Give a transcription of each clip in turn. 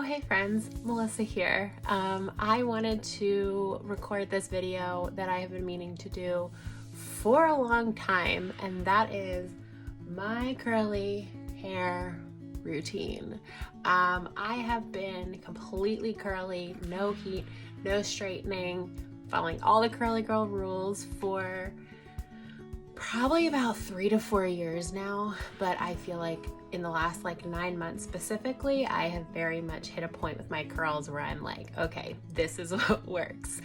hey friends, Melissa here. I wanted to record this video that I have been meaning to do for a long time, and that is my curly hair routine. I have been completely curly, no heat, no straightening, following all the curly girl rules for probably about 3 to 4 years now, but I feel like in the last 9 months specifically, I have very much hit a point with my curls where I'm like, okay, this is what works.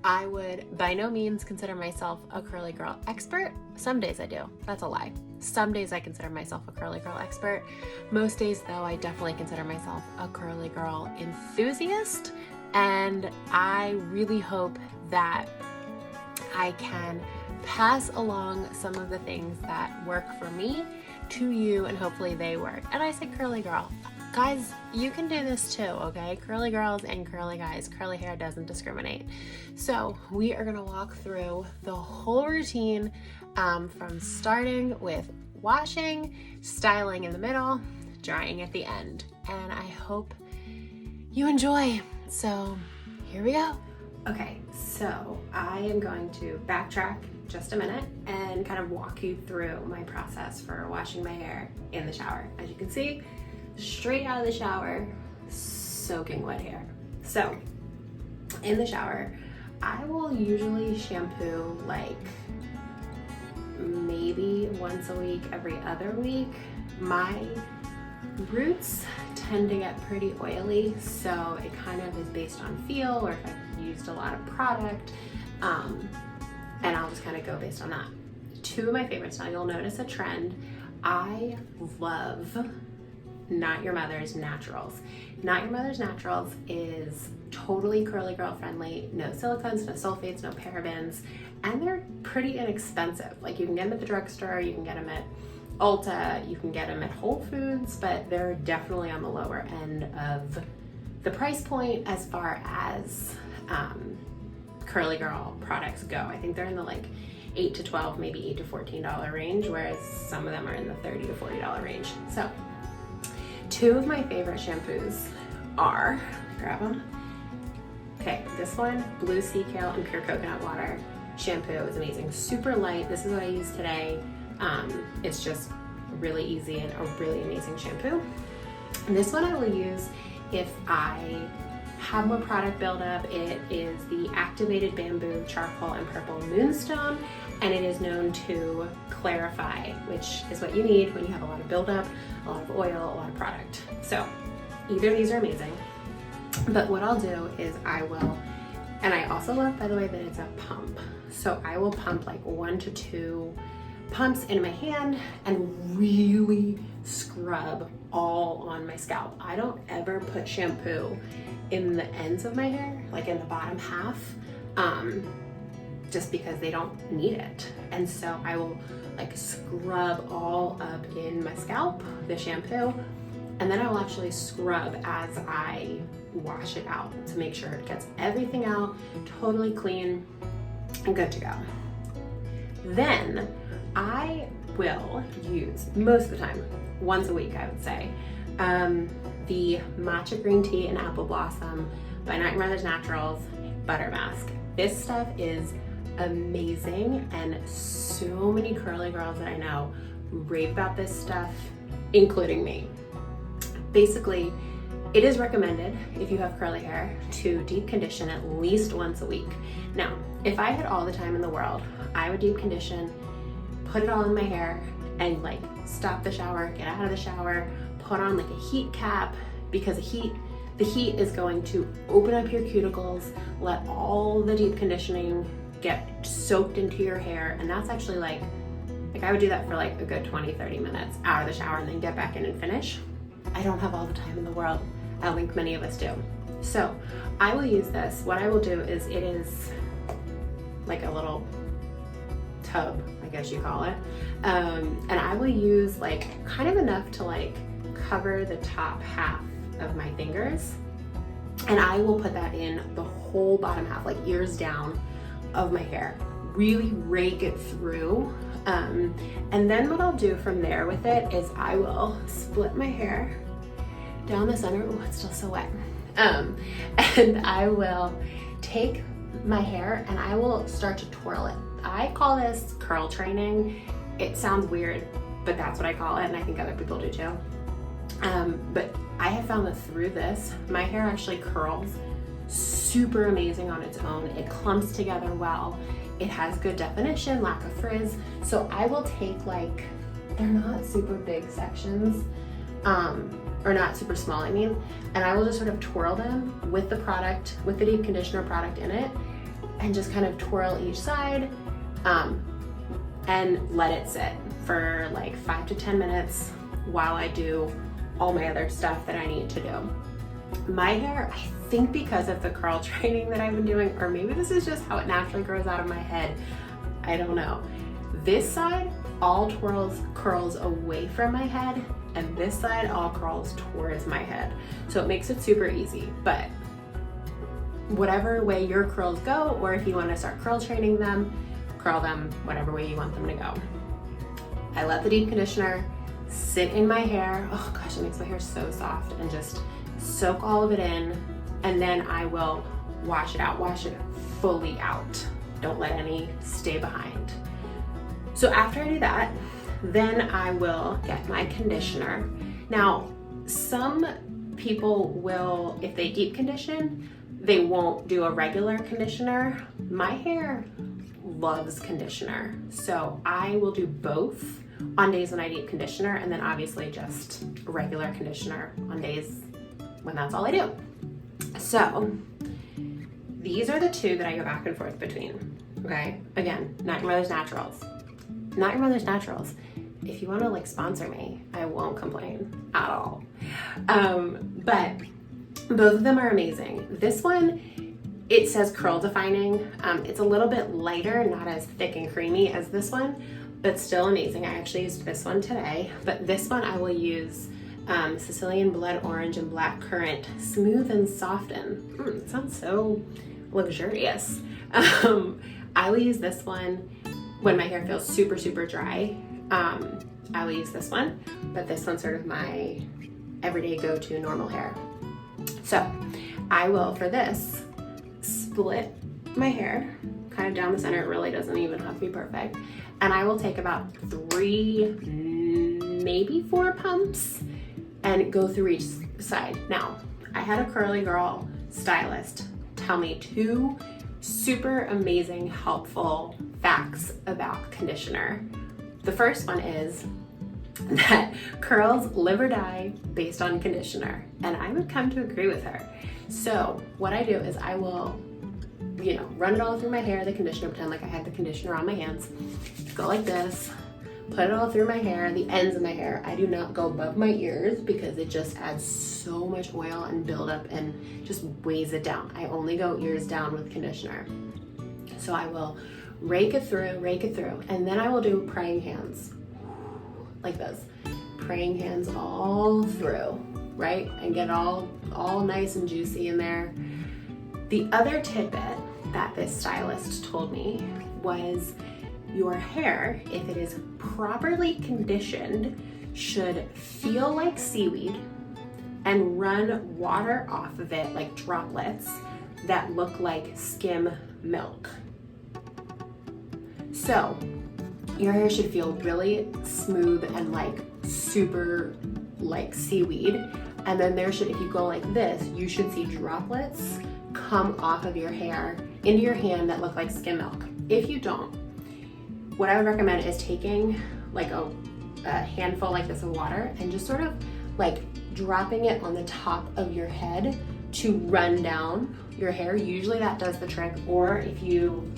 I would by no means consider myself a curly girl expert. Some days I do. That's a lie. Some days I consider myself a curly girl expert. Most days though, I definitely consider myself a curly girl enthusiast, and I really hope that I can pass along some of the things that work for me to you, and hopefully they work. And I say curly girl. Guys, you can do this too, okay? Curly girls and curly guys. Curly hair doesn't discriminate. So we are gonna walk through the whole routine from starting with washing, styling in the middle, drying at the end. And I hope you enjoy. So here we go. Okay, so I am going to backtrack just a minute and kind of walk you through my process for washing my hair in the shower. As you can see, straight out of the shower, soaking wet hair. So in the shower, I will usually shampoo maybe once a week, every other week. My roots tend to get pretty oily, so it kind of is based on feel, or if I've used a lot of product, and I'll just kind of go based on that. Two of my favorites, now you'll notice a trend. I love Not Your Mother's Naturals. Not Your Mother's Naturals is totally curly girl friendly, no silicones, no sulfates, no parabens, and they're pretty inexpensive. You can get them at the drugstore, you can get them at Ulta, you can get them at Whole Foods, but they're definitely on the lower end of the price point as far as curly girl products go. I think they're in the $8 to $12, maybe $8 to $14 range, whereas some of them are in the $30 to $40 range. So two of my favorite shampoos are, grab them. Okay, this one, Blue Sea Kale and Pure Coconut Water shampoo is amazing. Super light. This is what I use today. It's just really easy and a really amazing shampoo. And this one I will use if I have more product buildup. It is the Activated Bamboo Charcoal and Purple Moonstone, and it is known to clarify, which is what you need when you have a lot of buildup, a lot of oil, a lot of product. So either of these are amazing, but what I'll do is and I also love, by the way, that it's a pump. So I will pump 1 to 2 pumps into my hand and really scrub all on my scalp. I don't ever put shampoo in the ends of my hair, in the bottom half, just because they don't need it. And so I will scrub all up in my scalp, the shampoo, and then I will actually scrub as I wash it out to make sure it gets everything out, totally clean and good to go. Then I will use, most of the time, once a week I would say, the Matcha Green Tea and Apple Blossom by Not Your Mother's Naturals Butter Mask. This stuff is amazing, and so many curly girls that I know rave about this stuff, including me. Basically, it is recommended, if you have curly hair, to deep condition at least once a week. Now, if I had all the time in the world, I would deep condition, put it all in my hair, and stop the shower, get out of the shower, put on a heat cap, because the heat is going to open up your cuticles, let all the deep conditioning get soaked into your hair, and that's actually I would do that for a good 20-30 minutes out of the shower and then get back in and finish. I don't have all the time in the world. I don't think many of us do. So I will use this. What I will do is, it is a little tub, I guess you call it. And I will use kind of enough to cover the top half of my fingers. And I will put that in the whole bottom half, ears down of my hair. Really rake it through. And then what I'll do from there with it is I will split my hair down the center. Oh, it's still so wet. And I will take my hair and I will start to twirl it. I call this curl training. It sounds weird, but that's what I call it, and I think other people do too. But I have found that through this, my hair actually curls super amazing on its own. It clumps together well. It has good definition, lack of frizz. So I will take, like, they're not super big sections, or not super small, I mean, and I will just sort of twirl them with the product, with the deep conditioner product in it, and just kind of twirl each side, and let it sit for like 5 to 10 minutes while I do all my other stuff that I need to do. My hair, I think because of the curl training that I've been doing, or maybe this is just how it naturally grows out of my head, I don't know. This side all curls away from my head, and this side all curls towards my head. So it makes it super easy, but whatever way your curls go, or if you want to start curl training them, curl them whatever way you want them to go. I let the deep conditioner sit in my hair. Oh gosh, it makes my hair so soft, and just soak all of it in, and then I will wash it out, wash it fully out. Don't let any stay behind. So after I do that, then I will get my conditioner. Now, some people will, if they deep condition, they won't do a regular conditioner. My hair loves conditioner, so I will do both on days when I deep conditioner, and then obviously just regular conditioner on days when that's all I do. So these are the two that I go back and forth between, okay? Again, Not Your Mother's Naturals. Not Your Mother's Naturals. If you want to like sponsor me, I won't complain at all. But both of them are amazing. This one, it says curl defining. It's a little bit lighter, not as thick and creamy as this one, but still amazing. I actually used this one today, but this one I will use Sicilian Blood Orange and Black Currant, Smooth and Soften. It sounds so luxurious. I will use this one when my hair feels super, super dry. I will use this one, but this one's sort of my everyday go-to normal hair. So I will, for this, split my hair kind of down the center. It really doesn't even have to be perfect. And I will take about 3, maybe 4 pumps and go through each side. Now, I had a curly girl stylist tell me 2 super amazing, helpful facts about conditioner. The first one is that curls live or die based on conditioner, and I would come to agree with her. So what I do is I will, run it all through my hair, the conditioner, pretend like I had the conditioner on my hands, go like this, put it all through my hair, the ends of my hair. I do not go above my ears because it just adds so much oil and buildup and just weighs it down. I only go ears down with conditioner. So I will rake it through, and then I will do praying hands, like this. Praying hands all through, right? And get all nice and juicy in there. The other tidbit that this stylist told me was your hair, if it is properly conditioned, should feel like seaweed and run water off of it like droplets that look like skim milk. So your hair should feel really smooth and like super like seaweed. And then there should, if you go like this, you should see droplets come off of your hair into your hand that look like skim milk. If you don't, what I would recommend is taking like a handful like this of water and just sort of like dropping it on the top of your head to run down your hair. Usually that does the trick. Or if you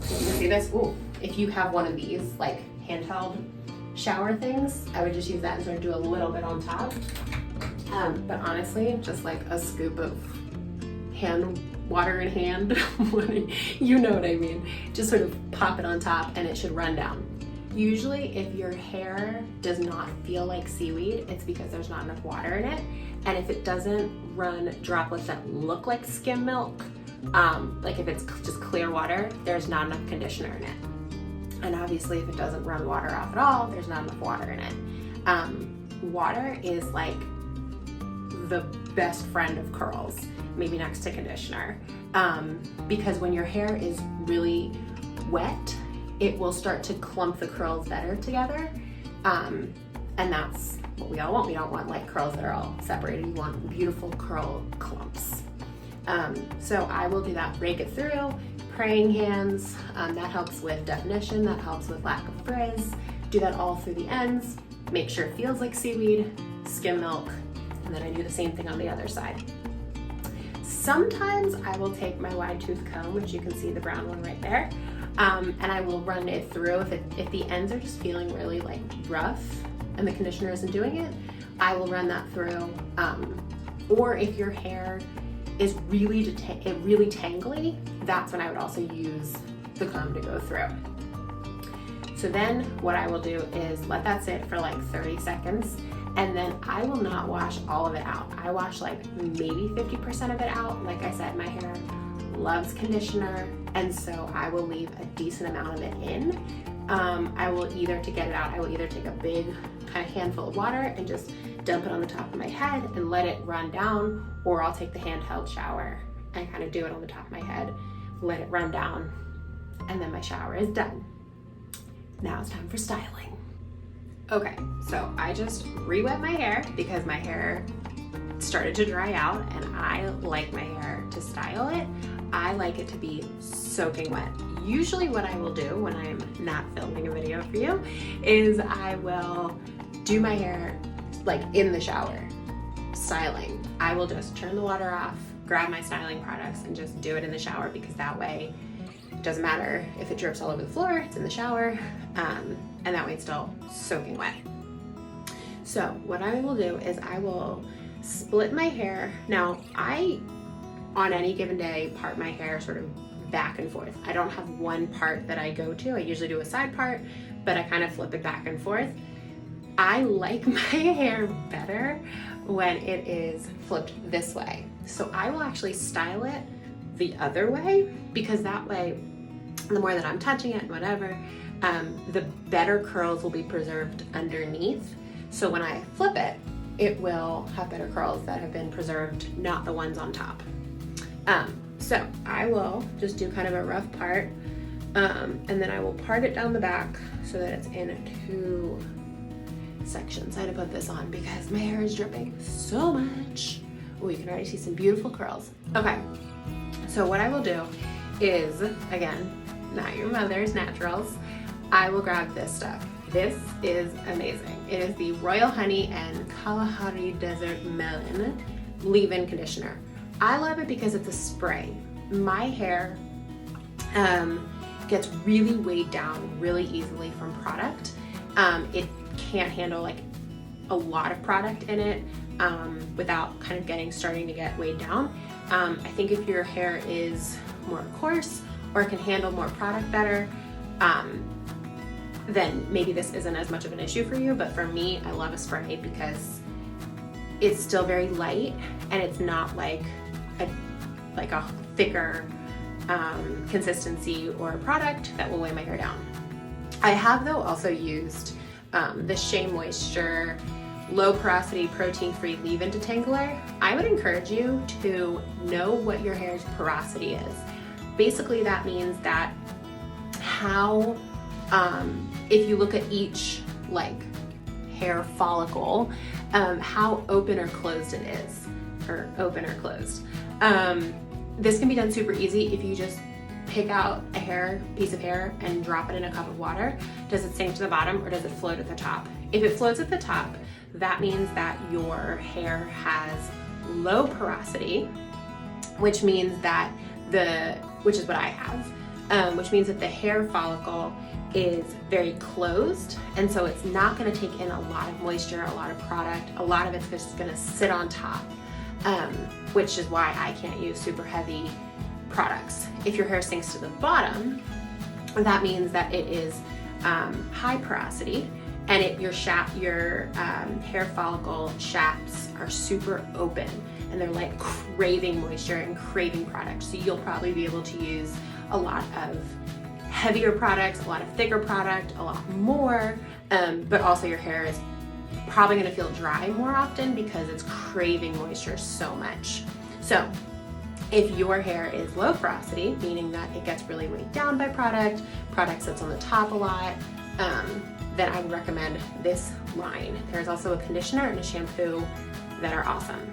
see this, if you have one of these like handheld shower things, I would just use that and sort of do a little bit on top. But honestly, just like a scoop of water in hand, you know what I mean. Just sort of pop it on top and it should run down. Usually if your hair does not feel like seaweed, it's because there's not enough water in it. And if it doesn't run droplets that look like skim milk, like if it's just clear water, there's not enough conditioner in it. And obviously if it doesn't run water off at all, there's not enough water in it. Water is like the best friend of curls, maybe next to conditioner. Because when your hair is really wet, it will start to clump the curls better together. And that's what we all want. We don't want like curls that are all separated. We want beautiful curl clumps. So I will do that, rake it through, praying hands. That helps with definition, that helps with lack of frizz. Do that all through the ends. Make sure it feels like seaweed, skim milk, and then I do the same thing on the other side. Sometimes I will take my wide tooth comb, which you can see the brown one right there, and I will run it through. If the ends are just feeling really like rough and the conditioner isn't doing it, I will run that through. Or if your hair is really tangly, that's when I would also use the comb to go through. So then what I will do is let that sit for like 30 seconds, and then I will not wash all of it out. I wash like maybe 50% of it out. Like I said, my hair loves conditioner, and so I will leave a decent amount of it in. I will either take a big kind of handful of water and just dump it on the top of my head and let it run down, or I'll take the handheld shower and kind of do it on the top of my head, let it run down, and then my shower is done. Now it's time for styling. Okay, so I just re-wet my hair because my hair started to dry out, and I like my hair to style it. I like it to be soaking wet. Usually what I will do when I'm not filming a video for you is I will do my hair like in the shower, styling. I will just turn the water off, grab my styling products, and just do it in the shower, because that way it doesn't matter if it drips all over the floor, it's in the shower, and that way it's still soaking wet. So what I will do is I will split my hair. Now on any given day, part my hair sort of back and forth. I don't have one part that I go to. I usually do a side part, but I kind of flip it back and forth. I like my hair better when it is flipped this way. So I will actually style it the other way, because that way, the more that I'm touching it and whatever, the better curls will be preserved underneath. So when I flip it, it will have better curls that have been preserved, not the ones on top. So I will just do kind of a rough part, and then I will part it down the back so that it's in 2 sections. I had to put this on because my hair is dripping so much. Oh, you can already see some beautiful curls. Okay, so what I will do is, again, not your mother's naturals, I will grab this stuff. This is amazing. It is the Royal Honey and Kalahari Desert Melon leave-in conditioner. I love it because it's a spray. My hair gets really weighed down really easily from product. It can't handle like a lot of product in it without kind of starting to get weighed down. I think if your hair is more coarse or can handle more product better, then maybe this isn't as much of an issue for you. But for me, I love a spray because it's still very light, and it's not like a thicker consistency or product that will weigh my hair down. I have though also used the Shea Moisture low porosity protein-free leave-in detangler. I would encourage you to know what your hair's porosity is. Basically that means that how, if you look at each like hair follicle, how open or closed it is, or open or closed. This can be done super easy if you just pick out a piece of hair and drop it in a cup of water. Does it sink to the bottom or does it float at the top? If it floats at the top, that means that your hair has low porosity, which means that which is what I have, which means that the hair follicle is very closed, and so it's not going to take in a lot of moisture, a lot of product. A lot of it's just going to sit on top, which is why I can't use super heavy products. If your hair sinks to the bottom, that means that it is high porosity, and your hair follicle shafts are super open, and they're like craving moisture and craving product. So you'll probably be able to use a lot of heavier products, a lot of thicker product, a lot more, but also your hair is probably gonna feel dry more often because it's craving moisture so much. So if your hair is low porosity, meaning that it gets really weighed down by product sits on the top a lot, then I would recommend this line. There's also a conditioner and a shampoo that are awesome.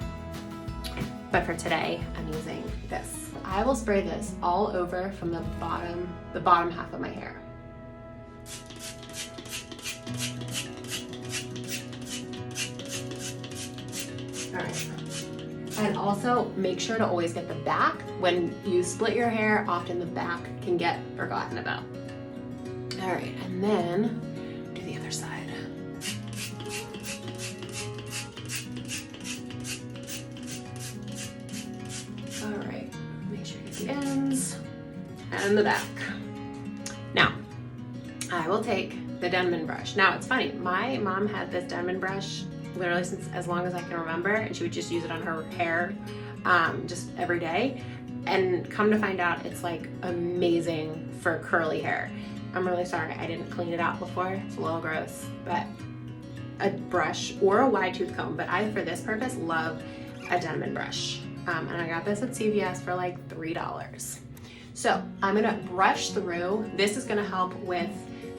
But for today, I'm using this. I will spray this all over from the bottom half of my hair. All right. And also make sure to always get the back. When you split your hair, often the back can get forgotten about. All right, and then do the other side. All right, make sure you get the ends and the back. Now, I will take the Denman brush. Now, it's funny, my mom had this Denman brush literally since as long as I can remember, and she would just use it on her hair just every day. And come to find out, it's like amazing for curly hair. I'm really sorry I didn't clean it out before. It's a little gross, but a brush or a wide tooth comb, but I, for this purpose, love a Denman brush. And I got this at CVS for like $3. So I'm gonna brush through. This is gonna help with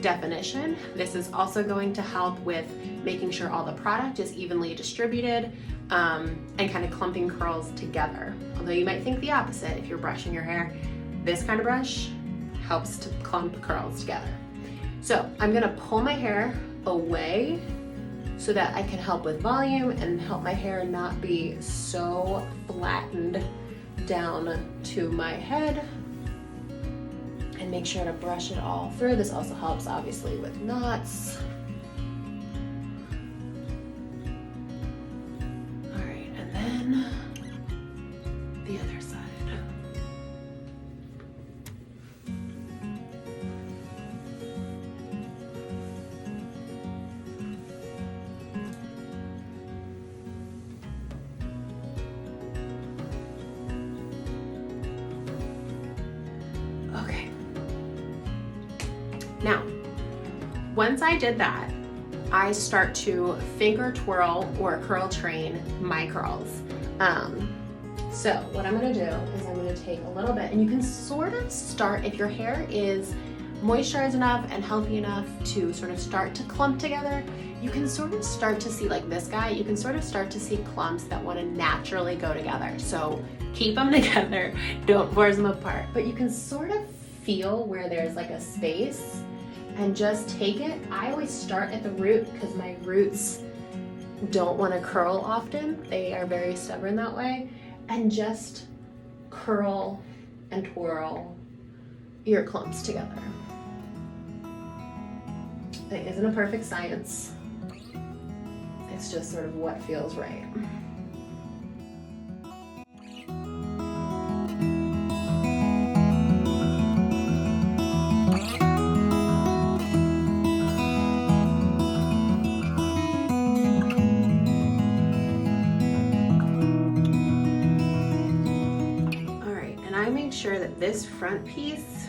definition. This is also going to help with making sure all the product is evenly distributed and kind of clumping curls together. Although you might think the opposite if you're brushing your hair. This kind of brush helps to clump curls together. So I'm gonna pull my hair away so that I can help with volume and help my hair not be so flattened down to my head. And make sure to brush it all through. This also helps obviously with knots. All right, and then the other side. Okay. Now, once I did that, I start to finger twirl or curl train my curls. So what I'm gonna do is I'm gonna take a little bit, and you can sort of start, if your hair is moisturized enough and healthy enough to sort of start to clump together, you can sort of start to see, like this guy, you can sort of start to see clumps that wanna naturally go together. So keep them together, don't force them apart, but you can sort of feel where there's like a space and just take it. I always start at the root because my roots don't want to curl often. They are very stubborn that way. And just curl and twirl your clumps together. It isn't a perfect science. It's just sort of what feels right. Sure that this front piece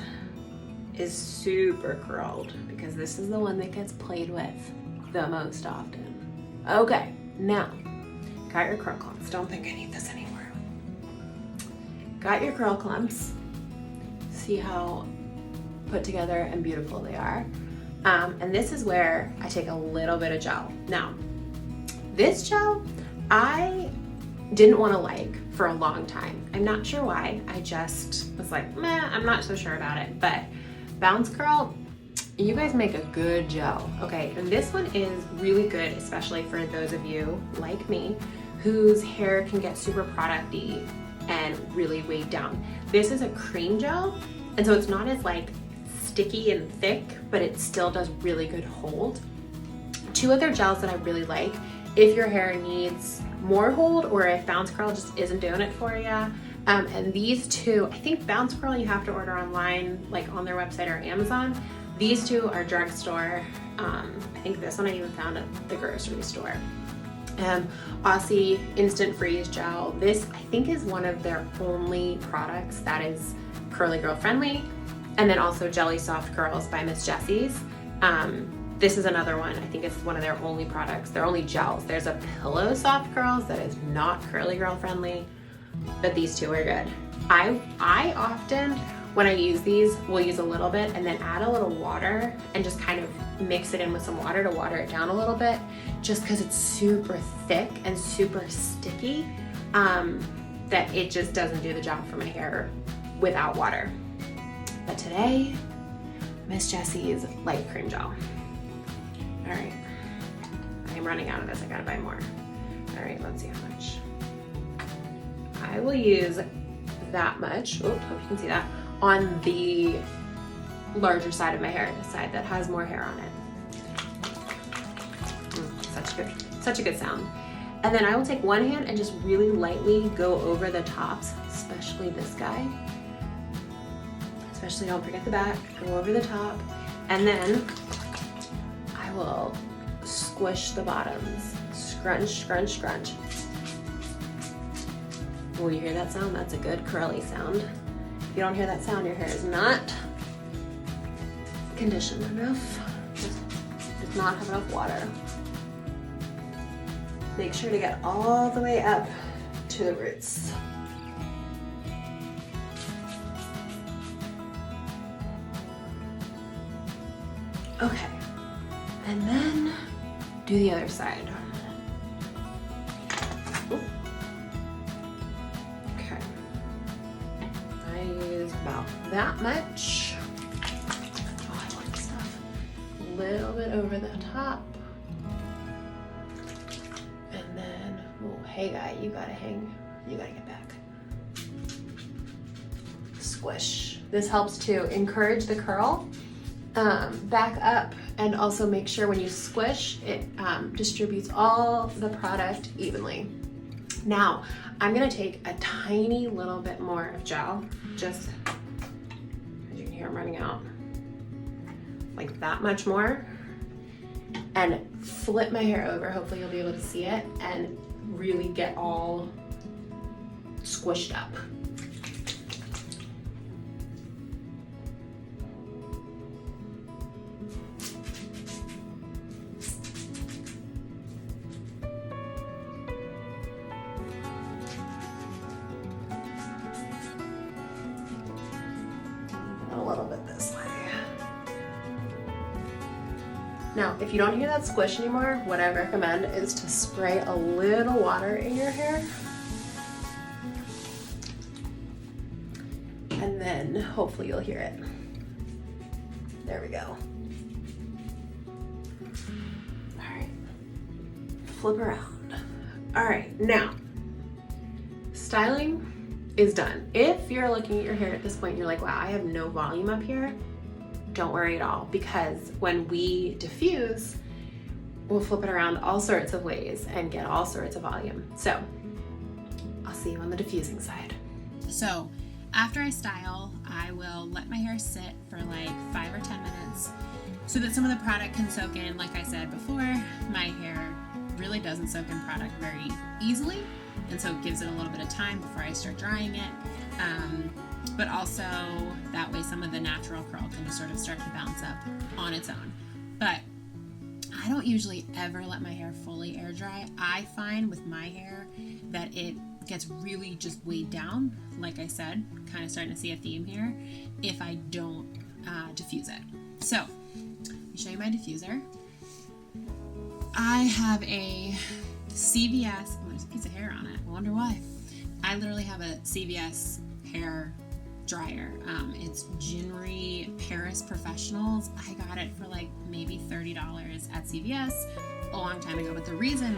is super curled because this is the one that gets played with the most often. Okay, now, got your curl clumps. Don't think I need this anymore. Got your curl clumps. See how put together and beautiful they are. And this is where I take a little bit of gel. Now, this gel, I didn't want to like for a long time. I'm not sure why. I just was like, meh, I'm not so sure about it. But Bounce Curl, you guys make a good gel. Okay, and this one is really good, especially for those of you like me whose hair can get super producty and really weighed down. This is a cream gel, and so it's not as like sticky and thick, but it still does really good hold. Two other gels that I really like, if your hair needs more hold or if Bounce Curl just isn't doing it for you. And these two, I think Bounce Curl you have to order online, like on their website or Amazon. These two are drugstore. I think this one I even found at the grocery store. Aussie Instant Freeze Gel. This I think is one of their only products that is curly girl friendly. And then also Jelly Soft Curls by Miss Jessie's. This is another one. I think it's one of their only products. They're only gels. There's a Pillow Soft Curls that is not curly girl friendly, but these two are good. I often, when I use these, will use a little bit and then add a little water and just kind of mix it in with some water to water it down a little bit, just because it's super thick and super sticky, that it just doesn't do the job for my hair without water. But today, Miss Jessie's light cream gel. All right, I'm running out of this. I gotta buy more. All right, let's see how much. I will use that much. Oh, hope you can see that, on the larger side of my hair, the side that has more hair on it. Such a good sound. And then I will take one hand and just really lightly go over the tops, especially this guy. Especially don't forget the back, go over the top. And then I will squish the bottoms. Scrunch, scrunch, scrunch. Oh, you hear that sound? That's a good curly sound. If you don't hear that sound, your hair is not conditioned enough. Does not have enough water. Make sure to get all the way up to the roots. Okay, and then do the other side. Ooh. Okay, I use about that much. Oh, I love this stuff. A little bit over the top. And then, oh, hey guy, you gotta hang. You gotta get back. Squish. This helps to encourage the curl. Back up, and also make sure when you squish, it distributes all the product evenly. Now, I'm gonna take a tiny little bit more of gel, just, as you can hear I'm running out, like that much more, and flip my hair over, hopefully you'll be able to see it, and really get all squished up. Now, if you don't hear that squish anymore, what I recommend is to spray a little water in your hair. And then hopefully you'll hear it. There we go. All right, flip around. All right, now, styling is done. If you're looking at your hair at this point, you're like, wow, I have no volume up here. Don't worry at all, because when we diffuse, we'll flip it around all sorts of ways and get all sorts of volume. So I'll see you on the diffusing side. So after I style, I will let my hair sit for like 5 or 10 minutes so that some of the product can soak in. Like I said before, my hair really doesn't soak in product very easily, and so it gives it a little bit of time before I start drying it. But also that way some of the natural curl can just sort of start to bounce up on its own. But I don't usually ever let my hair fully air dry. I find with my hair that it gets really just weighed down, like I said, kind of starting to see a theme here, if I don't diffuse it. So let me show you my diffuser. I have a CVS, oh, there's a piece of hair on it, I wonder why. I literally have a CVS hair dryer. It's Ginry Paris Professionals. I got it for like maybe $30 at CVS a long time ago, but the reason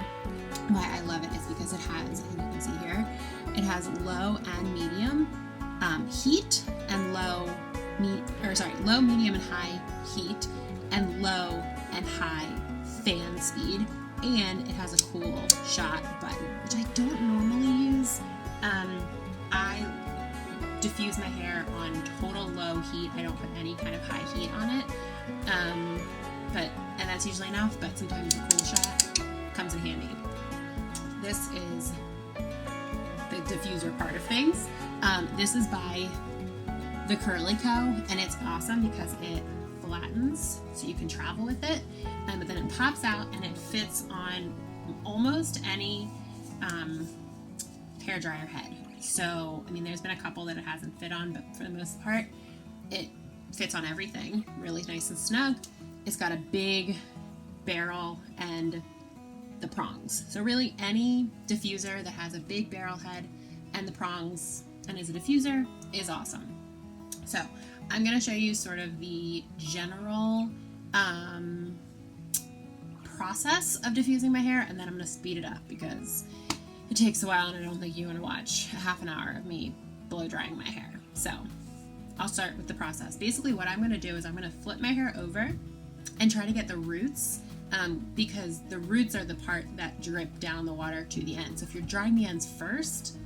why I love it is because it has, I think you can see here, it has low and medium heat and low, medium and high heat, and low and high fan speed, and it has a cool shot button, which I don't normally use. I diffuse my hair on total low heat. I don't put any kind of high heat on it. And that's usually enough, but sometimes a cool shot comes in handy. This is the diffuser part of things. This is by the Curly Co, and it's awesome because it flattens so you can travel with it, but then it pops out and it fits on almost any hair dryer head. So, I mean, there's been a couple that it hasn't fit on, but for the most part, it fits on everything. Really nice and snug. It's got a big barrel and the prongs. So really any diffuser that has a big barrel head and the prongs and is a diffuser is awesome. So I'm going to show you sort of the general process of diffusing my hair, and then I'm going to speed it up because it takes a while and I don't think you want to watch a half an hour of me blow drying my hair. So I'll start with the process. Basically what I'm going to do is I'm going to flip my hair over and try to get the roots, because the roots are the part that drip down the water to the end. So if you're drying the ends first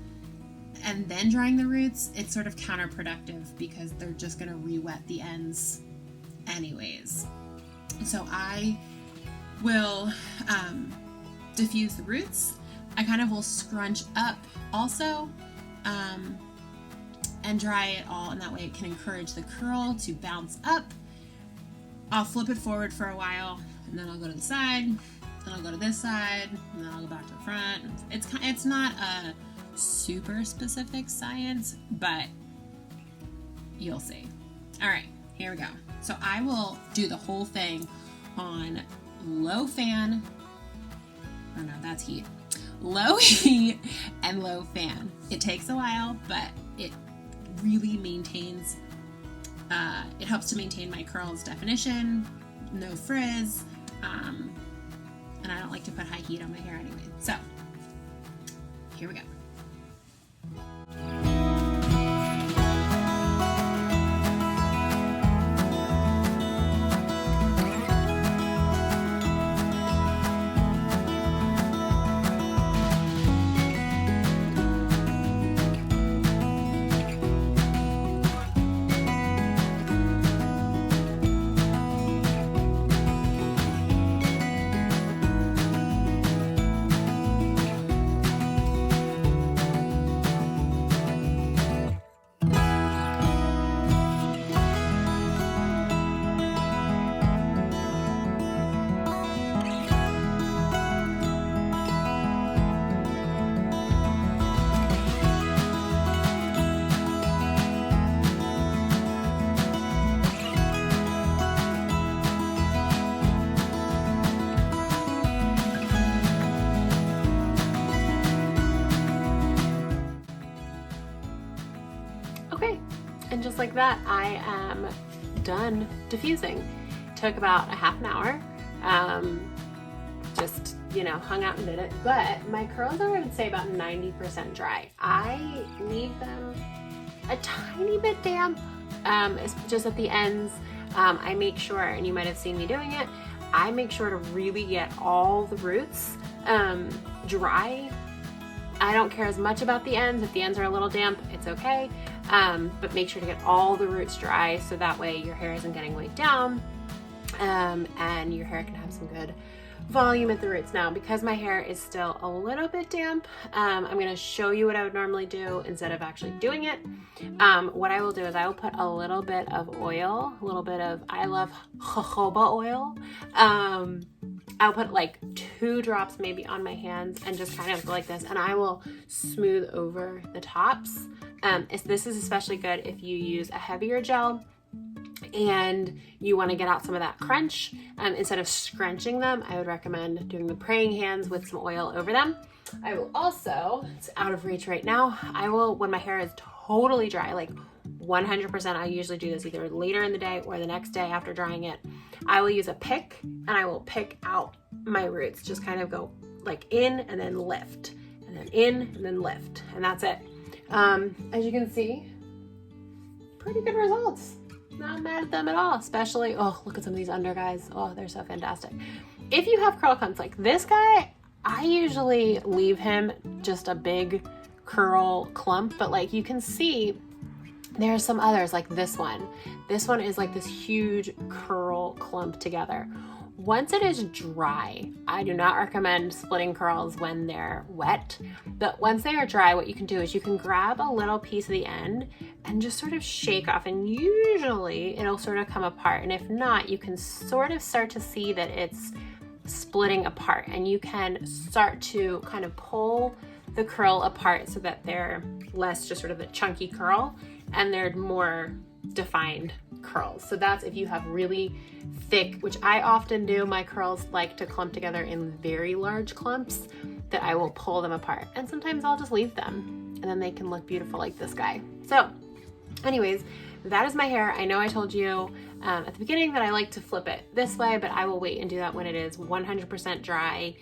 and then drying the roots, it's sort of counterproductive because they're just going to re-wet the ends anyways. So I will diffuse the roots. I kind of will scrunch up also and dry it all, and that way it can encourage the curl to bounce up. I'll flip it forward for a while, and then I'll go to the side, then I'll go to this side, and then I'll go back to the front. It's not a super specific science, but you'll see. All right, here we go. So I will do the whole thing on low fan, oh no, that's heat. Low heat and low fan. It takes a while, but it really maintains, it helps to maintain my curls definition, no frizz, and I don't like to put high heat on my hair anyway. So here we go. Okay, and just like that, I am done diffusing. Took about a half an hour. Just, you know, hung out and did it. But my curls are, I would say, about 90% dry. I leave them a tiny bit damp, just at the ends. I make sure, and you might have seen me doing it, I make sure to really get all the roots dry. I don't care as much about the ends. If the ends are a little damp, it's okay. But make sure to get all the roots dry so that way your hair isn't getting weighed down, and your hair can have some good volume at the roots. Now, because my hair is still a little bit damp, I'm going to show you what I would normally do instead of actually doing it. What I will do is I will put a little bit of oil, a little bit of, I love jojoba oil. I'll put like 2 drops maybe on my hands and just kind of go like this, and I will smooth over the tops. This is especially good if you use a heavier gel and you want to get out some of that crunch. Instead of scrunching them, I would recommend doing the praying hands with some oil over them. I will also, it's out of reach right now, I will, when my hair is totally dry, like 100%, I usually do this either later in the day or the next day after drying it, I will use a pick and I will pick out my roots. Just kind of go like in and then lift, and then in and then lift, and that's it. As you can see, pretty good results. Not mad at them at all, especially, oh, look at some of these under guys. Oh, they're so fantastic. If you have curl clumps like this guy, I usually leave him just a big curl clump, but like you can see, there's some others like this one. This one is like this huge curl clump together. Once it is dry, I do not recommend splitting curls when they're wet, but once they are dry, what you can do is you can grab a little piece of the end and just sort of shake off, and usually it'll sort of come apart. And if not, you can sort of start to see that it's splitting apart, and you can start to kind of pull the curl apart so that they're less just sort of a chunky curl and they're more defined curls. So that's if you have really thick, which I often do, my curls like to clump together in very large clumps, that I will pull them apart. And sometimes I'll just leave them and then they can look beautiful like this guy. So anyways, that is my hair. I know I told you at the beginning that I like to flip it this way, but I will wait and do that when it is 100% dry,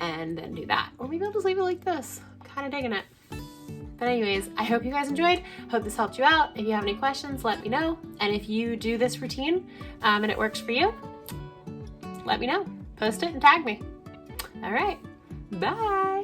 and then do that. Or maybe I'll just leave it like this. I'm kind of digging it. But anyways, I hope you guys enjoyed. Hope this helped you out. If you have any questions, let me know. And if you do this routine and it works for you, let me know. Post it and tag me. All right, bye.